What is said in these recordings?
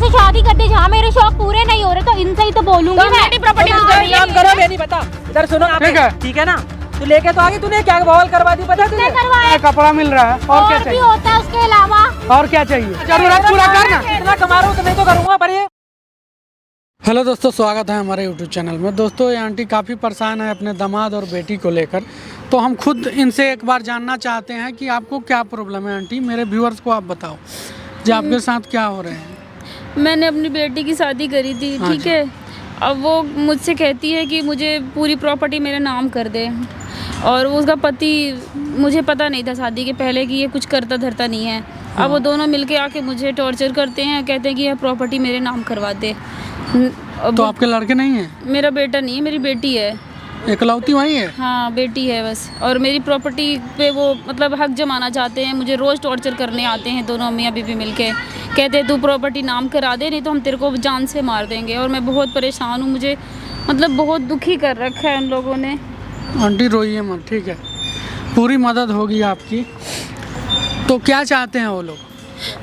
से शादी कर दे जहाँ मेरे शौक पूरे नहीं हो रहे, तो इनसे ही तो बोलूंगी मैं। मेरी प्रॉपर्टी करो, मैं नहीं पता। इधर सुनो, ठीक है ना, तू लेके तो आगे, तूने क्या बवाल करवा दी पता तुझे? करवाया, कपड़ा मिल रहा है और क्या भी चाहिए? होता है उसके अलावा। और क्या चाहिए? जरूरत पूरा करना। इतना कमा रहा हूँ तो मैं तो करूँगा, पर ये हेलो दोस्तों, स्वागत है हमारे यूट्यूब चैनल में। दोस्तों ये आंटी काफ़ी परेशान है अपने दामाद और बेटी को लेकर, तो हम खुद इनसे एक बार जानना चाहते हैं कि आपको क्या प्रॉब्लम है। आंटी, मेरे व्यूअर्स को आप बताओ जी, आपके साथ क्या हो रहे हैं। मैंने अपनी बेटी की शादी करी थी, ठीक है। अब वो मुझसे कहती है कि मुझे पूरी प्रॉपर्टी मेरे नाम कर दे, और उसका पति, मुझे पता नहीं था शादी के पहले कि ये कुछ करता धरता नहीं है। अब वो दोनों मिलके आके मुझे टॉर्चर करते हैं, कहते हैं कि यह प्रॉपर्टी मेरे नाम करवा दे। तो आपके लड़के नहीं हैं? मेरा बेटा नहीं है, मेरी बेटी है। इकलौती वही है? हाँ, बेटी है बस। और मेरी प्रॉपर्टी पे वो मतलब हक जमाना चाहते हैं, मुझे रोज़ टॉर्चर करने आते हैं दोनों मियाँ बीवी मिलके। कहते हैं तू प्रॉपर्टी नाम करा दे, नहीं तो हम तेरे को जान से मार देंगे। और मैं बहुत परेशान हूँ, मुझे मतलब बहुत दुखी कर रखा है उन लोगों ने। आंटी रोइए मत, ठीक है, पूरी मदद होगी आपकी। तो क्या चाहते हैं वो लोग?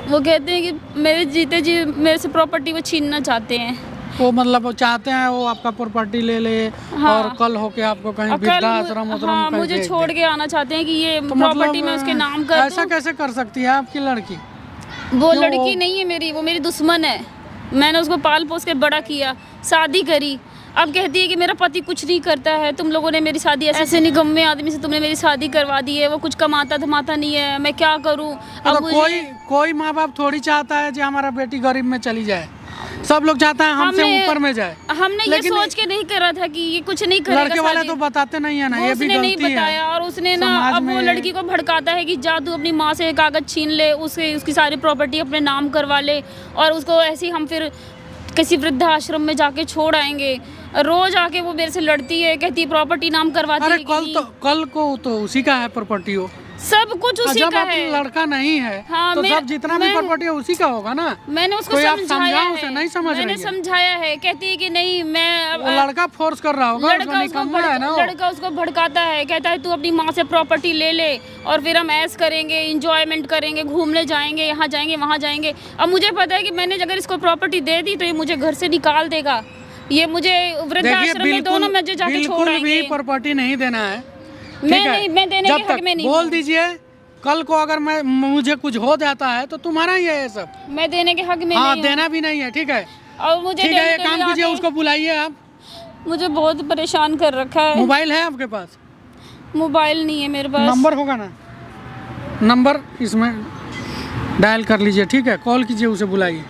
वो कहते हैं कि मेरे जीते जी मेरे से प्रॉपर्टी वो छीनना चाहते हैं। वो मतलब वो चाहते हैं वो आपका प्रॉपर्टी ले ले, हाँ। और कल होके आपको कहीं वृद्धाश्रम हाँ, मुझे छोड़ के आना चाहते हैं कि ये तो प्रॉपर्टी मतलब मैं उसके नाम कर ऐसा कैसे कर सकती है आपकी लड़की? वो लड़की नहीं है मेरी, वो मेरी दुश्मन है। मैंने उसको पाल पोस के बड़ा किया, शादी करी। अब कहती है कि मेरा पति कुछ नहीं करता है, तुम लोगों ने मेरी शादी ऐसे निकम्मे आदमी से तुमने मेरी शादी करवा दी है, वो कुछ कमाता धमाता नहीं है, मैं क्या करूं? अब तो कोई माँ बाप थोड़ी चाहता है कि हमारा बेटी गरीब में चली जाए। सब लोग चाहते हैं हमसे ऊपर में जाए। हमने ये सोच के नहीं करा था कि ये कुछ नहीं करेगा। लड़के वाले तो बताते नहीं है ना, ये भी नहीं बताया। और उसने ना अब वो लड़की को भड़काता है कि जा तू अपनी माँ से कागज छीन ले, उसकी सारी प्रॉपर्टी अपने नाम करवा ले, और उसको ऐसे हम फिर किसी वृद्धाश्रम में जाके छोड़ आएंगे। रोज आके वो मेरे से लड़ती है, कहती प्रॉपर्टी नाम करवाती है। कल को तो उसी का है प्रॉपर्टी, हो सब कुछ उसी का है। लड़का नहीं है। हाँ, तो सब जितना भी प्रॉपर्टी है उसी का होगा ना। मैंने उसको समझाया है, नहीं समझ मैंने समझाया है। कहती है कि नहीं, मैं लड़का फोर्स कर रहा होगा, लड़का उसको भड़काता है, कहता है तू अपनी माँ से प्रॉपर्टी ले ले और फिर हम ऐश करेंगे, इंजॉयमेंट करेंगे, घूमने जाएंगे, यहाँ जाएंगे वहाँ जाएंगे। अब मुझे पता है कि मैंने अगर इसको प्रॉपर्टी दे दी तो ये मुझे घर से निकाल देगा, ये मुझे वृद्धाश्रम में दोनों में जाके छोड़ आएंगे। प्रॉपर्टी नहीं देना है, मैं देने के हक में नहीं। बोल दीजिए, कल को अगर मुझे कुछ हो जाता है तो तुम्हारा ही है ये सब। मैं देने के हक में हाँ, नहीं, देना भी नहीं है, ठीक है। और मुझे ठीक है, ये काम कीजिए, उसको बुलाइए आप। मुझे बहुत परेशान कर रखा है। मोबाइल है आपके पास? मोबाइल नहीं है मेरे पास। नंबर होगा ना, नंबर इसमें डायल कर लीजिए, ठीक है, कॉल कीजिए, उसे बुलाइए।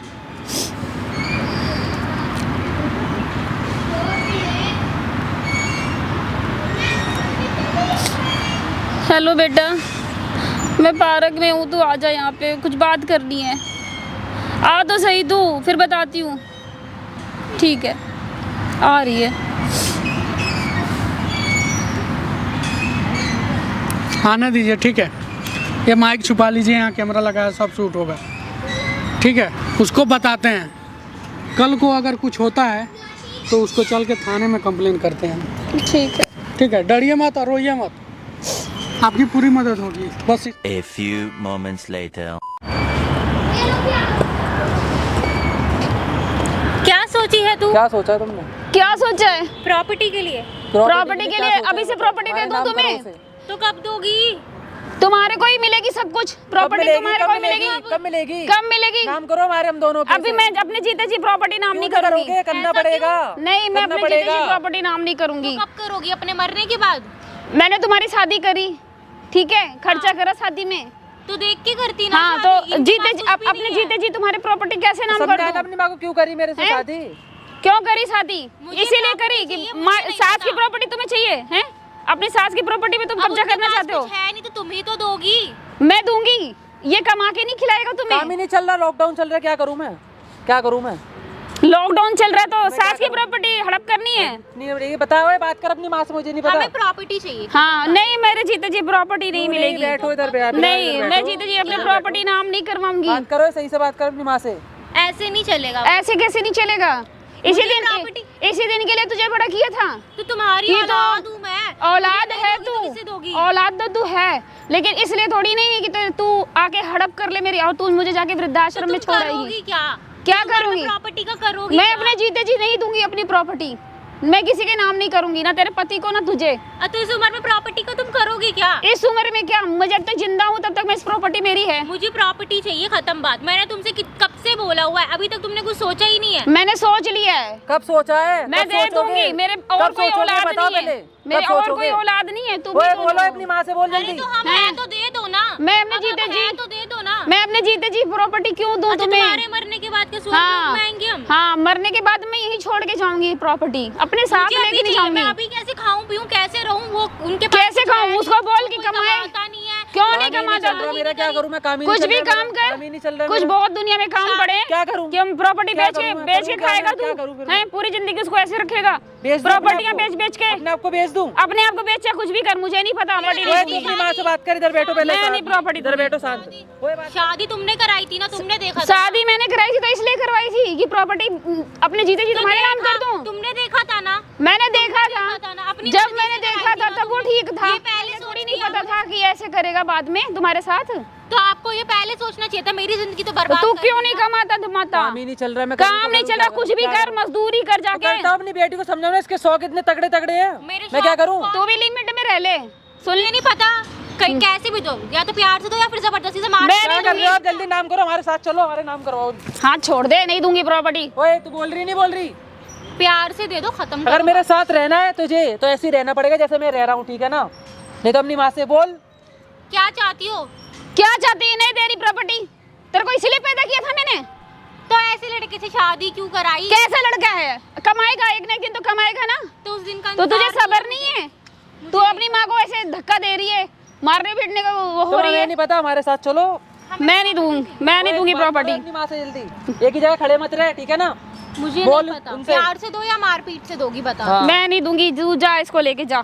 हेलो बेटा, मैं पार्क में हूँ, तू आ जा, यहाँ पे कुछ बात करनी है। आ तो सही तू, फिर बताती हूँ। ठीक है, आ रही है। आने दीजिए, ठीक है। ये माइक छुपा लीजिए, यहाँ कैमरा लगा है, सब शूट होगा, ठीक है। उसको बताते हैं, कल को अगर कुछ होता है तो उसको चल के थाने में कंप्लेन करते हैं। ठीक है, ठीक है, डरिए मत और रोइए मत, आपकी पूरी मदद होगी बस। A few moments later. क्या सोची है तू? क्या सोचा तुमने? क्या सोचा है? प्रॉपर्टी के लिए? प्रॉपर्टी के लिए अभी से प्रॉपर्टी दे दूँ तुम्हें? तो कब दोगी? तुम्हारे को ही मिलेगी सब कुछ। प्रॉपर्टी तुम्हारे को ही मिलेगी। कब मिलेगी? कब मिलेगी? नाम करो हमारे, हम दोनों पे। अभी मैं अपने जीते जी प्रॉपर्टी नाम नहीं करूंगी। करना पड़ेगा। नहीं, मैं अपने जीते जी प्रॉपर्टी नाम नहीं करूंगी। कब करोगी? अपने मरने के बाद? मैंने तुम्हारी शादी करी, ठीक है, खर्चा करा शादी में, तो देख के करती ना। हाँ, तो अपने जीते जी तुम्हारे प्रॉपर्टी कैसे नाम कर दूं? अपनी माँ को क्यों करी मेरे से शादी? क्यों करी शादी? इसीलिए करी कि सास की प्रॉपर्टी तुम्हें चाहिए है। अपनी सास की प्रॉपर्टी में तुम कब्जा करना चाहते हो। है नहीं तो तुम ही तो दोगी। मैं दूंगी, ये कमा के नहीं खिलाएगा तुम्हें। काम ही नहीं चल रहा, लॉकडाउन चल रहा है, क्या करूँ मैं? क्या करूँ मैं? लॉकडाउन चल रहा है तो सास की प्रॉपर्टी हड़प करनी है। नहीं बताओ, बात कर अपनी माँ से, मुझे नहीं पता। हमें प्रॉपर्टी चाहिए। हाँ, नहीं, मेरे जीते जी प्रॉपर्टी नहीं मिलेगी। बैठो इधर, नहीं, मैं जीते जी अपनी प्रॉपर्टी नाम नहीं करवाऊंगी। बात करो, सही से बात करो अपनी माँ से। ऐसे नहीं चलेगा। ऐसे कैसे नहीं चलेगा? इसी दिन के लिए तुझे बड़ा किया था। तो तुम्हारी औलाद हूँ मैं। औलाद है तू, औलाद तो तू है, लेकिन इसलिए थोड़ी नहीं है कि तू आके हड़प कर ले मेरी और तू मुझे जाके वृद्धाश्रम में छोड़ आएगी। क्या क्या करूंगी? प्रॉपर्टी का करोगी मैं क्या? अपने जीते जी नहीं दूंगी अपनी प्रॉपर्टी। मैं किसी के नाम नहीं करूंगी, ना तेरे पति को ना तुझे। तो इस उम्र में प्रॉपर्टी का तुम करोगी क्या? इस उम्र में क्या, मैं जब तक जिंदा हूँ तब तक मैं इस प्रॉपर्टी मेरी है। मुझे प्रॉपर्टी चाहिए, खत्म बात। मैंने तुमसे कब से बोला हुआ है, अभी तक तुमने कुछ सोचा ही नहीं है। मैंने सोच लिया है, कब सोचा है? मैं कब दे सोचोगे? दूंगी। मेरे और कब कोई सोचोगे? औलाद बताओ नहीं है, पहले। मेरे कब और सोचोगे? कोई औलाद नहीं है। तुम ओए ही बोलो बोलो। अपनी माँ से, बोल अरे जल्दी। तो हम हैं? हैं तो दे दो ना। मैं अपने अब जीते हम जी हैं तो दे दो ना। मैं अपने जीते जी प्रॉपर्टी क्यों दूं अच्छा, तुम्हें? तुम्हारे मरने के बाद क्या स्वर्ग हाँ में आएंगे हम? हाँ, मरने के बाद मैं यही छोड़ के जाऊंगी प्रॉपर्टी, अपने साथ मुझे अभी लेके नहीं चाहिए, मैं जाऊंगी। अभी कैसे खाऊं पीऊं, कैसे रहूं? वो उनके पास कैसे कुछ खाऊं? है उसको नहीं, बोल कि कोई कमाए। कमाता नहीं है। क्यों काम नहीं ही नहीं कमाता चल रहा तू? मेरा, क्या करूं मैं? काम ही नहीं कुछ चल भी रहा काम मेरा, कर, काम ही नहीं चल रहा कुछ मेरा। बहुत दुनिया में काम पड़े हैं। क्या करूं? कि हम प्रॉपर्टी क्या बेच के करूं मैं? बेच के करूं क्या खाएगा मैं? तू? क्या करूं फिर? हैं, पूरी जिंदगी उसको ऐसे रखेगा? बेच दूं प्रॉपर्टियां अपने आप बेच को? बेच के अपने आप को बेच दूं? अपने आप को बेच या कुछ भी कर, मुझे नहीं पता। प्रॉपर्टी ओए नहीं तू दूंगी। अपनी माँ से बात कर, इधर बैठो पहले। मैं नहीं प्रॉपर्टी इधर दूंगी। बैठो शांत। ओए बात। शादी तुमने कराई थी ना, तुमने देखा था। शादी मैंने कराई थी तो इसलिए करवाई थी कि प्रॉपर्टी अपने जीते जी तुम्हारे नाम कर दूं। तुमने देखा था ना? मैंने देखा देखा था था ना, अपनी जब मर्जी मैंने से देखा कराई थी था ना तब वो तुमने। ठीक था। ये पहले थोड़ी सोच नहीं लिया पता होगा। था कि ऐसे करेगा बाद में तुम्हारे साथ। तो आपको ये पहले सोचना चाहिए था। मेरी जिंदगी तो तो बर्बाद तू कर क्यों दी नहीं ना। कमाता धमाता? काम ही नहीं चल रहा, मैं काम नहीं चल रहा, कुछ भी कर, मजदूरी कर जाके। करता हूं। अपनी बेटी को समझाओ ना, इसके शौक इतने तगड़े तगड़े हैं, मेरे मैं क्या शौक करूं? तू भी लिमिट में रह ले। सुन ये नहीं पता कहीं कैसे भी दो, या तो प्यार से दो या फिर जबरदस्ती से मार। मैं क्या नहीं कर रहे हो आप? जल्दी नाम करो, हमारे साथ चलो, हमारे नाम करवाओ। हाथ छोड़ दे, नहीं दूंगी प्रॉपर्टी। ओए तू बोल रही नहीं बोल रही? प्यार से दे दो, खत्म अगर करो। मेरे साथ रहना है तुझे तो ऐसे ही रहना पड़ेगा जैसे मैं रह रहा हूँ, ठीक है ना? नहीं तो अपनी माँ से बोल। क्या चाहती हो? क्या चाहती है? नहीं तेरी प्रॉपर्टी, तेरे को इसलिए पैदा किया था मैंने। तो ऐसे लड़के से शादी क्यों कराई? कैसा लड़का है? कमाएगा, एक ना एक दिन तो कमाएगा ना। तो उस दिन का तो तुझे इंतजार सब्र नहीं है? तू अपनी माँ को ऐसे धक्का दे रही है, मारने पीटने का वो हो तो रही हमें है। नहीं पता, हमारे साथ चलो। मैं नहीं दूंगी, मैं नहीं दूंगी बात करो प्रॉपर्टी। अपनी माँ से जल्दी, एक ही जगह खड़े मत रहे, ठीक है ना? मुझे बोल नहीं पता उनसे। प्यार से दो या मारपीट से दोगी, बता। हाँ। मैं नहीं दूंगी, तू जा, इसको लेके जा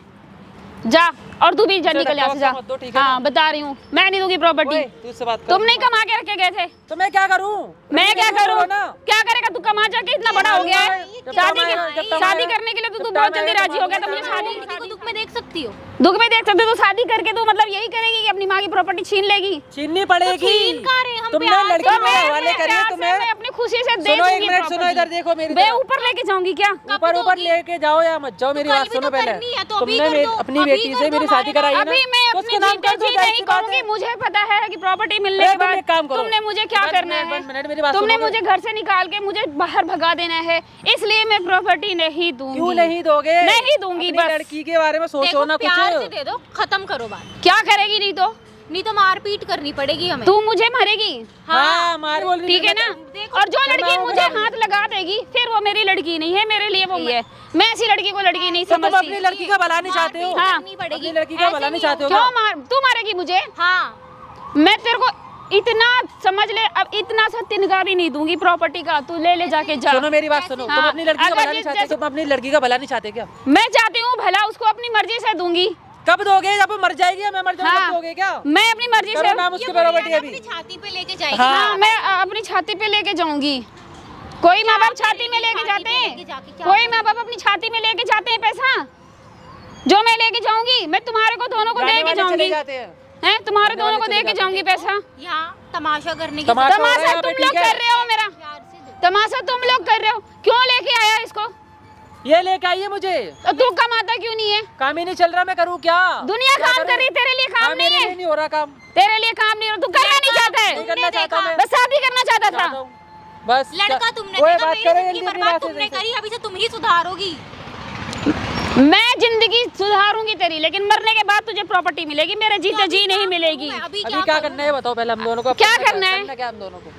जा। और तू भी जा, चलो, निकल यहाँ से जा। मत दो, ठीक है हाँ बता रही हूँ, मैं नहीं दूंगी प्रॉपर्टी। ओए, तू उससे बात कर। तुम नहीं कमा के रखे गए थे, तो मैं क्या करूँ? मैं क्या करूँ? बोलो ना। क्या करेगा तू? कमा जाके इतना बड़ा हो गया है। जब शादी कमाएगा, जब शादी कमाएगा, करने के लिए तो तू जब बहुत जल्दी कमाएगा, राजी हो गया था। मुझे जब शादी लड़की को दुख में देख सकती हो? दुख में देख सकते हो? तो शादी करके तू मतलब यही करेगी कि अपनी माँ की प्रॉपर्टी छीन लेगी? छीननी पड़ेगी। छीन का रहे, हम तुमने प्यार से- लड़की तो के मैं हवाले अपने करी है, प्यार से, तुम्हें मैं अपनी खुशी से दे सुनो, एक दूंगी मिनट सुनो, property। इधर देखो मेरी मैं तरफ। ऊपर लेके जाऊंगी क्या? ऊपर ऊपर लेके जाओ या मत जाओ, मेरी कल बात भी सुनो तो पहले। करनी है, तो अभी तुमने कर दो, अपनी अभी बेटी कर से दो, मेरी शादी कराई है ना, अभी मैं तो अपनी उसके नाम जीते कर दो, जी जाहिर नहीं सी बात करूंगी। है। मुझे पता है कि प्रॉपर्टी मिलने अरे के तुम बाद एक काम करो। तुमने मुझे क्या एक करना मिनट, है? एक मिनट, मेरी बात तुमने सुनोगे? मुझे घर से निकाल के मुझे बाहर भगा देना है, इसलिए मैं प्रॉपर्टी नहीं दूंगी। क्यों नहीं दोगे? नहीं दूंगी, अपनी बस। लड़की के बारे में सोचो देखो, ना प्यार से कुछ। दे दो, खत्म करो बात। क्या करेगी? नहीं तो मारपीट करनी पड़ेगी हमें। तू मुझे मारेगी, हाँ मार बोल रही ठीक है ना? देखो, और जो लड़की करना मुझे होगा। हाथ लगा देगी फिर वो मेरी लड़की नहीं है, मेरे लिए वो है। मैं ऐसी लड़की को लड़की नहीं तो तुम समझती। अपनी लड़की का भला नहीं चाहते हो? हाँ। करनी पड़ेगी। अपनी लड़की का ऐसे भला नहीं नहीं चाहते हो क्यों क्या? तू मारेगी मुझे? हाँ, मैं तेरे को इतना समझ ले, अब इतना सा तिनका भी नहीं दूंगी प्रॉपर्टी का। तू ले जाके जा। सुनो मेरी बात सुनो, तुम हाँ, अपनी लड़की का अगर भला नहीं चाहते? तुम अपनी लड़की का भला नहीं चाहते क्या? मैं चाहती हूँ भला, उसको अपनी मर्जी से दूंगी। कब दोगे? जब मर जाएगी या मैं मर जाऊँ हाँ। तब दोगे क्या? मैं अपनी मर्जी करो से नाम उसकी प्रॉपर्टी अभी। अपनी छाती पे लेके जाएगी। हाँ। हाँ, मैं अपनी छाती पे लेके जाऊंगी। कोई माँ बाप छाती में लेके जाते हैं, कोई माँ बाप अपनी छाती में लेके जाते हैं पैसा। जो मैं लेके जाऊंगी मैं तुम्हारे को दोनों को दे जाने के वाले जाऊंगी। चले जाते हैं। हैं, तुम्हारे जाने दोनों को वाले दे चले के जाऊंगी पैसा। यहाँ तमाशा करने की तमाशा हो रहा है तमाशा यहाँ पे, तुम लोग ठीक है? कर रहे हो मेरा, प्यार से दो। तमाशा तुम लोग कर रहे हो। क्यों लेके आया इसको? ये लेके आइए मुझे। तो तू कमाता क्यों नहीं है? काम ही नहीं चल रहा, मैं करूँ क्या? दुनिया क्या काम करूं? कर रही, तेरे लिए काम हाँ, नहीं मेरे है। लिए नहीं हो रहा काम। तेरे लिए काम नहीं हो रहा, तू करना नहीं चाहता नहीं है। करना चाहता मैं। बस शादी करना चाहता चाहता था। हूँ। बस लड़का तुमने ओए, देखा, बात मेरी करो जिंदगी जल्दी अपनी बर्बाद बात से तुमने जल्दी। करी, अभी से तुम ही सुधारोगी। मैं जिंदगी सुधारूंगी तेरी, लेकिन मरने के बाद तुझे प्रॉपर्टी मिलेगी, मेरे जीते जी नहीं मिलेगी। अभी अभी क्या करना है बताओ पहले हम दोनों को? क्या करना है? क्या हम दोनों को?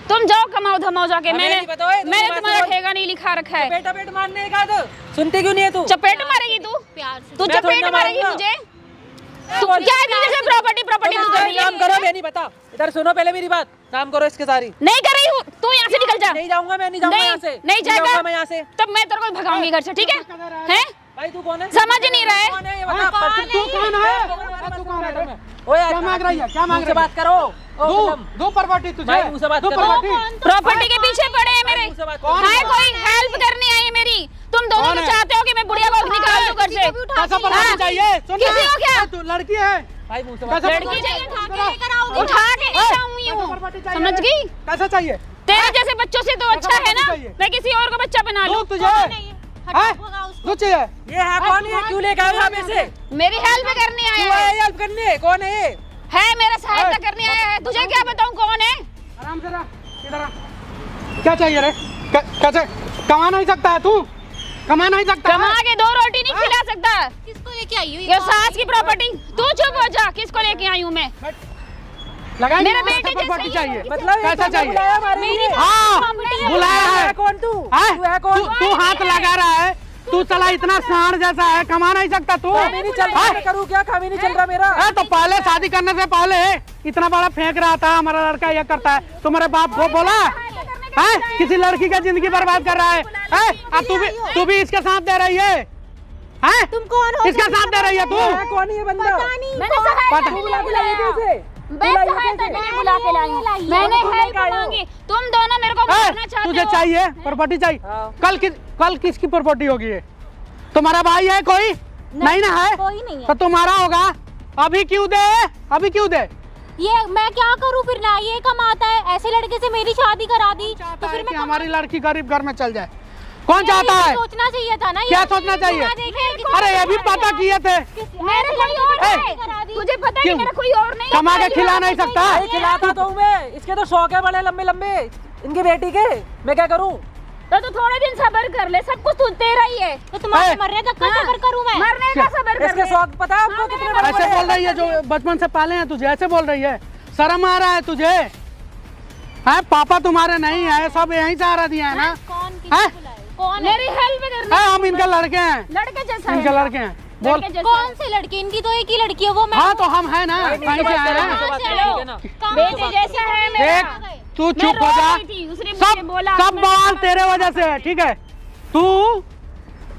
तुम जाओ कमाओ धमाओ जाके। हमें मैंने नहीं पता, ओए, मैंने तुम्हारी तुम्हारा बात ठेका नहीं लिखा रखा है। पेटा पेट मारने का तो सुनती क्यों नहीं है तू? चपेट मारेगी तू? प्यार से तू मैं थोड़ी चपेट ना मारेगी मारूंगा। मुझे? तू क्या है तुझे से प्रॉपर्टी तू कर रही है? काम करो, मैं नहीं पता। इधर सुनो पहले मेरी बात, काम करो इसके सारी। नहीं कर रही हूँ, तू यहाँ से निकल जा। नहीं जाऊंगा मैं, नहीं जाऊंगा यहाँ से। नहीं जाएगा जाऊंगा मैं यहाँ से। तब मैं तेरे को भगाऊंगी घर से, ठीक है? हैं? भाई तू कौन है? समझ नहीं रहा है। कौन है ये बता। तू कौन है? ओए क्या मांग रही है? क्या मांग मुझसे रही है? बात करो। ओ, दो फिल्म। दो प्रॉपर्टी तुझे। भाई, मुझसे बात दो करो। प्रॉपर्टी। प्रॉपर्टी के पीछे पड़े हैं मेरे। मुझसे बात कौन करो। हाय, कोई हेल्प करने आई है मेरी। तुम दोनों कौन तो है? चाहते हो कि मैं बुढ़िया को निकाल दूं घर से। पैसा प्रॉपर्टी चाहिए। सुन किसी को क्या? तू लड़की है। भाई मुझसे बात कैसा लड़की चाहिए, उठा के लेकर आओगी। उठा के नहीं जाऊंगी कैसा हूँ, प्रॉपर्टी चाहिए? समझ गई? कैसा चाहिए? तेरे जैसे जैसे बच्चों से तो अच्छा है ना, मैं किसी और को बच्चा बना लूं। तुझे दूध चाहिए? ये है कौन? ये क्यों लेके आए आप ऐसे? मेरी हेल्प करने आया है। हेल्प करने? कौन है ये? है मेरा सहायता करने आया है। तुझे क्या बताऊं कौन है? आराम से रह, इधर आ। क्या चाहिए रे? कैसे कमा नहीं सकता है तू? कमा नहीं सकता? कमा के 2 रोटी नहीं खिला सकता। किसको लेके आई हो? ये सास की प्रॉपर्टी। तू चुप हो जा। किसको लेके आई हूँ मैं? लगाई मेरा नहीं, बेटे ऐसा जैसा प्रॉपर्टी ही चाहिए। मतलब कैसा चाहिए? मेरी हाँ, बुलाया है। कौन तू? हैं? तू है कौन? तू हाथ लगा रहा है। तू साला इतना सांड जैसा है, कमा नहीं सकता तू? कामी नहीं चल रहा, मैं करूँ क्या? कामी नहीं चल रहा मेरा। तो पहले शादी करने से पहले इतना बड़ा फेंक रहा था, हमारा लड़का ये करता है। तुम्हारे बाप को बोला है? किसी लड़की का जिंदगी बर्बाद कर रहा है? तू भी इसके साथ दे रही है? हैं? तुम कौन हो? इसके साथ दे रही है तू? है कौन ये बंदा? मैंने सहायता पता- के लिए बुला के लाए थे उसे? मैं सहायता के लिए बुला के लाई हूँ। मैंने हेल्प मांगी। तुम दोनों मेरे को मारना चाहते तुझे हो। चाहिए प्रॉपर्टी चाहिए? हाँ। कल किसकी प्रॉपर्टी होगी ये? तुम्हारा भाई है कोई? नहीं ना है? कोई नहीं है। तो तुम्हारा होगा। अभी क्यों दे? अभी क्यों दे? ये मैं क्या करूँ फिर? ना ये कमाता है, ऐसे लड़के से मेरी शादी करा दी तो चाहता फिर है मैं कि हमारी लड़की गरीब घर में चल जाए। कौन चाहता है? सोचना चाहिए था ना। क्या सोचना चाहिए? अरे ये भी पता किए थे। मेरे कोई और ए, है। तुझे पता है क्यों? मेरा कोई और नहीं है। कमा के खिला नहीं सकता? अरे खिलाता तो हूँ मैं। इसके तो शौक है बड़े लंबे लंबे इनकी बेटी के। मैं क्या करूँ? तो तू थोड़े दिन सब्र कर ले। सब कुछ तू तेरा ही है। तो तुम्हारे ए, मरने तक का सबर करूँ मैं? मरने का सब्र कर इसके ले। शौक पता है आपको कितने बड़े ऐसे बड़े? बोल रही है जो बचपन से पाले हैं तुझे, ऐसे बोल रही है? शर्म आ रहा है तुझे? है पापा तुम्हारे नहीं है, सब यहीं सहारा दिया है ना? कौन हैं? किसको बुलाए? कौन है? मेरी हेल्प करने है, हम इनके लड़के हैं। लड़के जैसा इनके है। लड़के हैं। बोल। लड़के जैसा कौन से लड़की? इनकी तो एक ही लड़की है, वो मैं हाँ हूँ। तो हम है ना, भाई, कहीं से आए हैं। बात चलो। ठीक है ना? कहाँ बेटे बात जैसा है देख, मेरा। तू मैं चुप हो रो जा। रही थी, उसने मुझे सब बोला, सब मैंने बवाल कहा, तेरे वजह से है, ठीक है?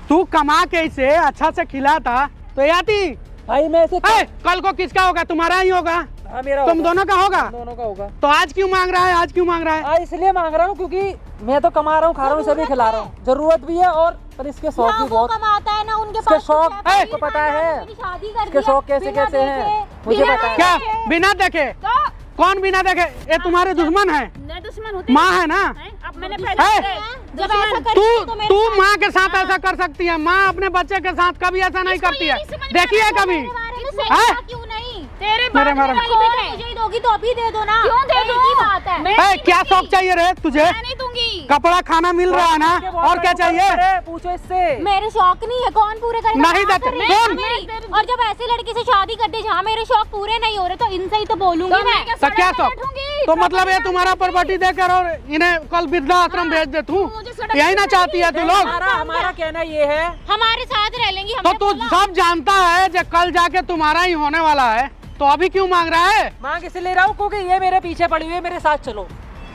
तू कमा के इसे अच्छा से खिलाता तो ये आती। भाई मैं ऐसे कल को किसका होगा? तुम्हारा ही होगा। हाँ मेरा तुम होगा। दोनों का होगा। दोनों का होगा। तो आज क्यों मांग रहा है? आज क्यों मांग रहा है? आज इसलिए मांग रहा हूँ क्योंकि मैं तो कमा रहा हूँ, खा रहा हूँ, सभी खिला रहा हूँ। जरूरत भी है और पर इसके शौक ना भी वो बहुत। कमाता है ना उनके इसके पास शौक कुछ है, को पता है। मेरी शादी कर इसके दिया, शौक कैसे बिना कैसे हैं देखे, मुझे बिना पता है। क्या देखे। बिना देखे? तो कौन बिना देखे? ये तुम्हारे दुश्मन है, मैं दुश्मन होती माँ है ना? अब मैंने है? जब ऐसा तू करेगी तो मेरे तू साथ माँ के साथ ऐसा कर सकती है? माँ अपने बच्चे के साथ कभी ऐसा नहीं करती है। देखी है कभी? बारे में हैं? सोचना क्यों नहीं? तेरे मेरे बाप मारे ने में। नहीं कौन है। मुझे ही दोगी तो अभी दे दो ना। क्यों दे एक दूं? ही बात है। मैं है, नहीं क्या दूंगी। शौक चाहिए रे तुझे? मैं नहीं दूंगी। कपड़ा खाना मिल रहा है ना? और क्या चाहिए? अरे पूछो इससे। मेरे शौक नहीं है, कौन पूरे करेगा? नहीं हाँ, देते। तो मैं- कौन? मेरी- और जब ऐसे लड़के से शादी कर दे जहाँ मेरे शौक पूरे नहीं हो रहे तो इनसे ही तो बोलूंगी तो मैं मैं। क्या तो क्या सड़क पे शौक? बैठूंगी? तो मतलब ये तुम्हारा प्रॉपर्टी देकर और इन्हें कल वृद्धा आश्रम भेज दे तू? मुझे सड़क यही पे ना चाहती है तू लोग? हमारा कहना ये है। हमारे साथ रह लेंगी। तो हमने तू बोला। सब जानता है जो कल जाके तुम्हारा ही होने वाला है, तो अभी क्यों मांग रहा है? मांग इसलिए ले रहा हूँ क्योंकि ये मेरे पीछे पड़ी हुई है, मेरे साथ चलो।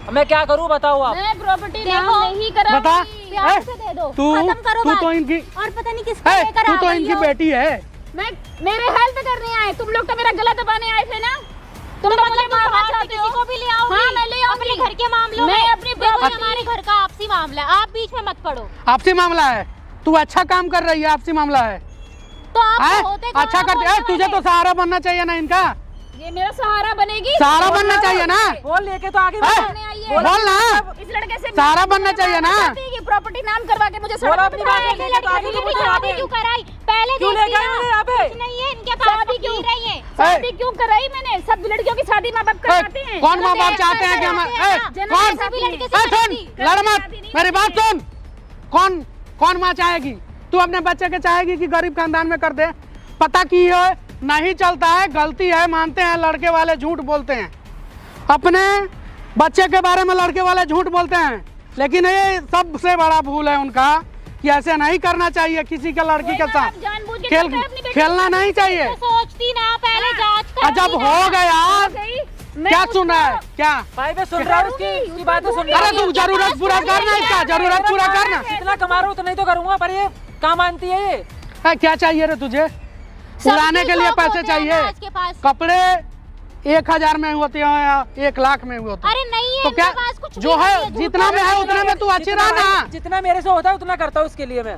अब मैं क्या करूँ बताओ आप। मैं प्रॉपर्टी देखो, नाम नहीं करा। बता। प्यार से दे दो, तू खत्म करो तू बात। तो इनकी और पता नहीं किसको है, लेकर तू आ तो गई इनकी हो। बेटी है। मैं मेरे हेल्प करने आए। तुम लोग तो मेरा गला दबाने आए थे ना। तुम तो मुझे मारना चाहते हो। किसी को भी ले आओ। हाँ, मैं ले आऊंगी। अपने घर के मामलों मैं में। अपनी देखो, प्रॉपर्टी- हमारे घर का आपसी मामला है, आप बीच में मत पड़ो। आपसी मामला है? तू अच्छा काम कर रही है, आपसी मामला है? तो आप हैं? होते कहाँ अच्छा हो करती है। बोलने तुझे वाले? तो सहारा बनना चाहिए ना इनका? ये मेरा सहारा बनेगी। सहारा बनना चाहिए ना? बोल लेके तो आगे है? बढ़ो। बोल ना। इस लड़के से सहारा बनना चाहिए ना? प्रॉपर्टी नाम करवा के मुझे बोलो सड़क अपनी पे बात बिठाया। लेके लड़की तो आगे की तो भी बढ़ो यहाँ शादी पे। क्यों कराई? पहले क्यों देखती लेके आए ना। मुझे यहाँ पे? कुछ नहीं है इनके पास, शादी वो क्यों? पी रही है। शादी क्यों कराई मैंने? सब लड़कियों की शादी माँ बाप करवाते हैं। कौन माँ बाप जन्म चाहते हैं कि हम ऐसे है ना, जन्म कौन? ऐसे भी लड़के से सुन, करती। लड़ मत, मेरी बात सुन। कौन कौन माँ चाहेगी? तू अपने बच्चे के चाहेगी कि गरीब खानदान में कर दे? पता की है नहीं चलता है, गलती है, मानते हैं लड़के वाले झूठ बोलते हैं, अपने बच्चे के बारे में लड़के वाले झूठ बोलते हैं, लेकिन ये सबसे बड़ा भूल है उनका कि ऐसे नहीं करना चाहिए किसी के लड़की के साथ। जानबूझ के खेल करते हैं अपनी बेटी खेलना नहीं चाहिए। तो सोचती ना, पहले जांच करती जब ना। हो गया गई। क्या सुन रहा है? क्या? भाई मैं सुन रहा हूँ उसकी बातें सुन रहा अरे हूँ। तू जरूरत पूरा करना, इसका जरूरत पूरा करना। जितना कमा रहा हूँ उतना ही तो करूँगा, पर ये कहाँ मानती है ये? है, क्या चाहिए रे तुझे? उड़ाने के लिए शौक पैसे होते हैं ना चाहिए? इसके पास। कपड़े 1000 में होते हैं या 1 लाख में होते हैं? अरे नहीं है तो इनके क्या पास कुछ जो भी है नहीं है, जितना में है उतने में तू अच्छी रहा ना। जितना मेरे से होता है उतना करता हूँ उसके लिए मैं,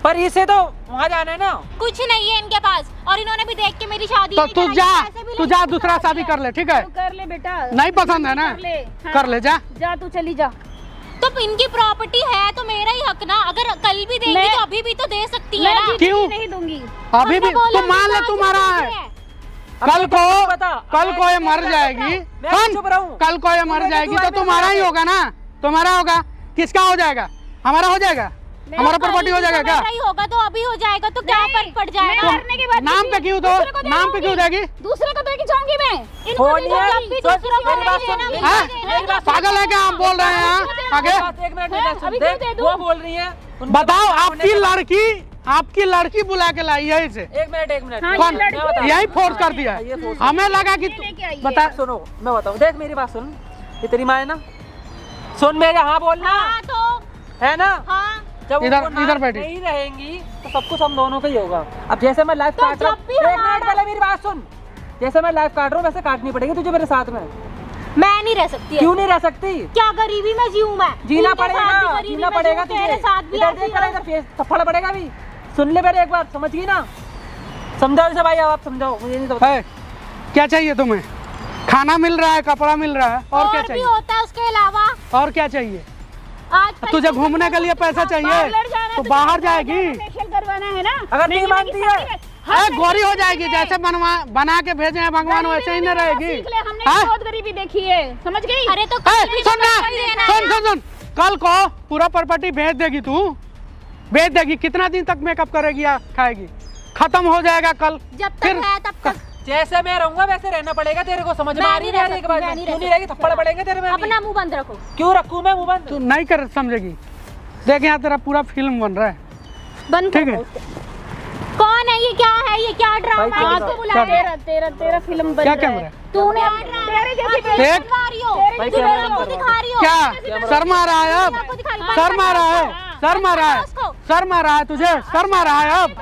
पर इसे तो वहाँ जाना है ना। कुछ नहीं है इनके पास। और इन्होंने भी देख के मेरी शादी तो नहीं तू कराई, जा, पैसे भी तू लेके जा तो दूसरा करा शादी दिया। कर ले, ठीक है? कर ले बेटा। नहीं पसंद है ना? कर ले। हाँ। कर ले, जा। जा तू चली जा। तो इनकी प्रॉपर्टी है तो मेरा ही हक ना, अगर कल भी देंगी तो अभी भी तो दे सकती है ना। क्यों नहीं दूंगी। अभी भी तुम मान ले तुम्हारा है, कल को ये मर जाएगी, कल को ये मर जाएगी तो तुम्हारा ही होगा ना, तुम्हारा होगा। किसका हो जाएगा? हमारा हो जाएगा, हमारा प्रॉपर्टी हो जाएगा क्या? ही होगा तो अभी हो जाएगा तो क्या फर्क पड़ जाएगा? मरने के बाद नाम पे क्यों दो, नाम पे क्यों देगी? दूसरे को देके जाऊंगी मैं। इनको भी तो जब भी दूसरों को नहीं देना, हाँ? पागल है क्या आप बोल रहे हैं? आगे एक मिनट वो बोल रही है। बताओ, आपकी लड़की बुला के लाई है इसे, एक मिनट कौन यही फोर्स कर दिया है? हमें लगा कि बता, सुनो मैं बताऊँ, देख मेरी बात सुन, ये तेरी माँ है ना, सुन मेरे, हाँ बोलना हाँ तो है ना। हाँ जब इधर- वो ना इधर बैठी। नहीं रहेंगी तो सब कुछ हम दोनों का ही होगा। अब जैसे मैं लाइफ काट रहा हूँ, जब भी एक हमारा- मिनट पहले मेरी बात सुन, जैसे मैं लाइफ काट रहा हूँ वैसे काटनी पड़ेगी तुझे मेरे साथ में। मैं नहीं रह सकती। क्यों नहीं रह सकती? क्या गरीबी में जीऊं मैं? जीना इनके साथ भी पड़ेगा, गरीबी जीना में पड़ेगा जीऊं, तुझे। तेरे साथ भी इधर ऐसे ही देख कर इधर फेस थप्पड़ पड़ेगा भी। सुन ले मेरे एक बार, समझ गई ना? समझाओ इसे भाई, आप समझाओ, मुझे नहीं तो है क्या चाहिए तुम्हें? खाना मिल रहा है, कपड़ा मिल रहा है, और क्या भी चाहिए? होता है उसके अलावा। और क्या चाहिए? आज तुझे घूमने के लिए पैसा चाहिए तो बाहर जाएगी। फेशियल करवाना है ना। अगर नहीं मानती है अरे गोरी हो जाएगी, जैसे बना के भेजे हैं भगवान वैसे ही नहीं रहेगी। सीख ले, हमने हाँ? बहुत गरीबी देखी है, समझ गई? अरे तो ए, कल भी सुन ना, तो पैसा देना सुन है। सुन सुन, कल को पूरा प्रॉपर्टी भेज देगी तू, भेज देगी। कितना दिन तक मेकअप करेगी या खाएगी? खत्म हो जाएगा कल। जब फिर तक है तब तक जैसे मैं रहूंगा वैसे रहना पड़ेगा तेरे को, समझ में मैं आ रही नहीं है? रह एक बार सकती, मैं नहीं क्यों रह नहीं रहेगी? थप्पड़ पड़ेंगे तेरे में अभी। अपना मुंह बंद रखो। क्यों रखूं मैं मुंह बंद? तू नहीं कर समझेगी। देख यहाँ तेरा पूरा फिल्म बन रहा है, बंद ठीक करो है? उसको। कौन है ये? क्या है ये? क्या ड्रामा भाई, है? क्या किसको बुलाया? तेरा फिल्म बन क्या रहा कैमरा है। है? तूने तेरे जैसी देख। बनवा रही हो, भाई, तू कैमरा लोगों को बंद दिखा रही हो। क्या सर मारा है अब? सर मारा है, सर मारा है, सर मारा है तुझे, सर मारा है अब,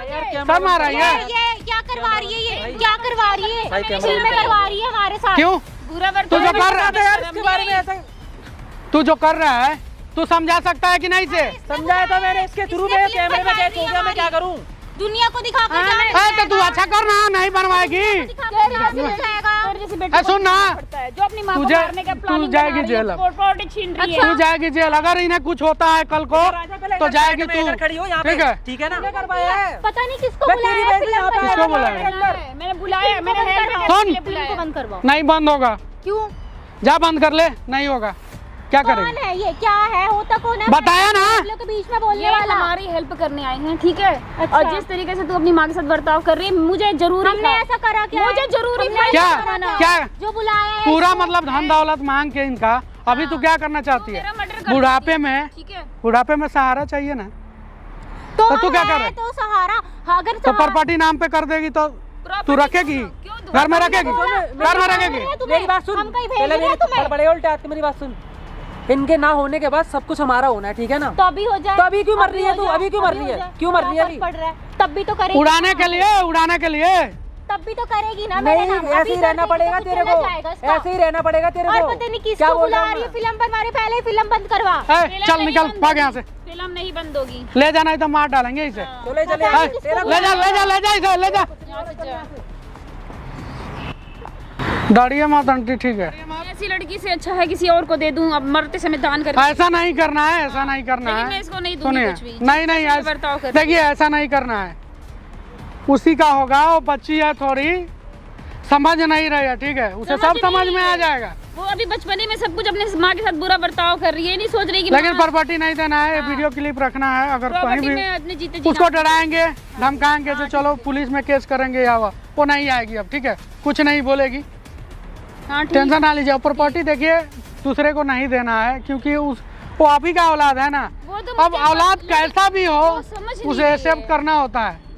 सर मारा है ये। ये क्या करवा रही है? ये क्या करवा रही है? भाई, कैमरा फिल्में करवा रही है हमारे साथ। क्यों? बुरा तू जो कर रहा है, यार इसके बारे में ऐसा तू जो कर रहा है, तू समझा सकता है कि नहीं से? समझाया था मैंने इसके थ्रू में, कैमरे में कैच हो गया, मैं क्या करूं? दुनिया को दिखा कर जा ए, तो तू अच्छा करना, नहीं बनवाएगी। ए, सुन ना, जो अपनी माँ को तुझे- मारने का तू प्लानिंग जाएगी जेल अब। प्रॉपर्टी छीन रही है। तू जाएगी जेल। अगर इन्हें कुछ होता है कल को तो जाएगी तू, इधर खड़ी हो यहाँ पे, ठीक है? ठीक है ना? करवाया है। पता नहीं किसको मैं बुलाया तेरी है वजह से फिल्म यहाँ पे बनाने किसको के बुलाया? लिए। मैंने बुलाया, मैंने हेल्प सुन, फिल्म को बंद करवाओ। नहीं बंद होगा, क्यों? जा बंद कर ले, नहीं होगा। क्या कौन करेगी? है ये? क्या है? होता कौन है? बताया ना। आप लोग के बीच में बोलने ये वाला। हमारी हेल्प करने आए हैं, ठीक है? अच्छा। और जिस तरीके से तू अपनी माँ के साथ बर्ताव कर रही है, मुझे जरूरी हमने था। ऐसा करा क्या? मुझे जरूरी हमने था ऐसा क्या? करा ना? क्या? जो बुलाया है पूरा इसको। मतलब धन दौलत मांग के इनका अभी तू क्या करना चाहती मेरा है? मर्डर कर बुढ़ापे में, ठीक है? बुढ़ापे में सहारा चाहिए ना, तो तू क्या है कर रहा है? तो सहारा। अगर तो प्रॉपर्टी नाम पे कर देगी तो तू रखेगी? घर में रखेगी? घर में रखेगी? मेरी बात सुन, हम कहीं भेज पहले रहे मेरे हैं तुम्हें? थप्पड़ पड़े उल्टे हाथ के, मेरी बात सुन। इनके ना होने के बाद सब कुछ हमारा होना है, ठीक है ना? तो अभी हो जाए। तो अभी क्यों मर रही है हो तू? जाए, अभी क्यों मर हो रही है? जाए। क्यों मर रही है क्या अभी? फर्क पड़ रहा है? तब भी तो करेगी। उड़ाने के लिए, उड़ाने के लिए। तब भी तो करेगी ना मेरे नहीं, नाम। ऐसे अभी ही कर रहना देगी तो पड़ेगा कुछ तेरे चला को, जाएगा इसका। ऐसे ही रहना पड़ेगा तेरे को। और पता नहीं क्या किसको बोल बुला रहा हूँ रही है मैं? फिल्म बनवा रही। पहले फिल्म बंद करवा। चल निकल, भाग यहाँ से, फिल्म नहीं बंद होगी। ले जाना, तो मार डालेंगे इसे। चले चले पता नहीं ए, किसको ले जा, ले जा, ले जा इसे, ले जा। यहाँ से जा। डरिए मत आंटी, ठीक है? ऐसी लड़की से अच्छा है किसी और को दे दूं, अब मरते समय दान करके। ऐसा नहीं करना है, ऐसा नहीं करना लेकिन है। मैं इसको नहीं दूंगी सुनिए, कुछ भी। नहीं नहीं, जिससे बर्ताव कर देखिए ऐसा नहीं करना है। उसी का होगा, वो बच्ची है थोड़ी, समझ नहीं रही है, ठीक है? उसे सब समझ में आ जाएगा। वो अभी बचपने में सब कुछ अपने माँ के साथ बुरा बर्ताव कर रही है, नहीं सोच रही कि लेकिन माँ- प्रॉपर्टी नहीं देना है, वीडियो क्लिप रखना है। अगर कहीं प्रॉपर्टी भी में अपने जीते जी उसको डराएंगे, धमकाएंगे तो चलो पुलिस में केस करेंगे या वो नहीं आएगी अब, ठीक है? कुछ नहीं बोलेगी, हाँ ठीक। टेंशन ना लीजिए। प्रॉपर्टी देखिए दूसरे को नहीं देना है, क्योंकि वो आप ही का औलाद है ना। वो तो अब मुझे औलाद लेकिन- कैसा भी हो वो समझ नहीं उसे रही एक्सेप्ट है। करना होता है।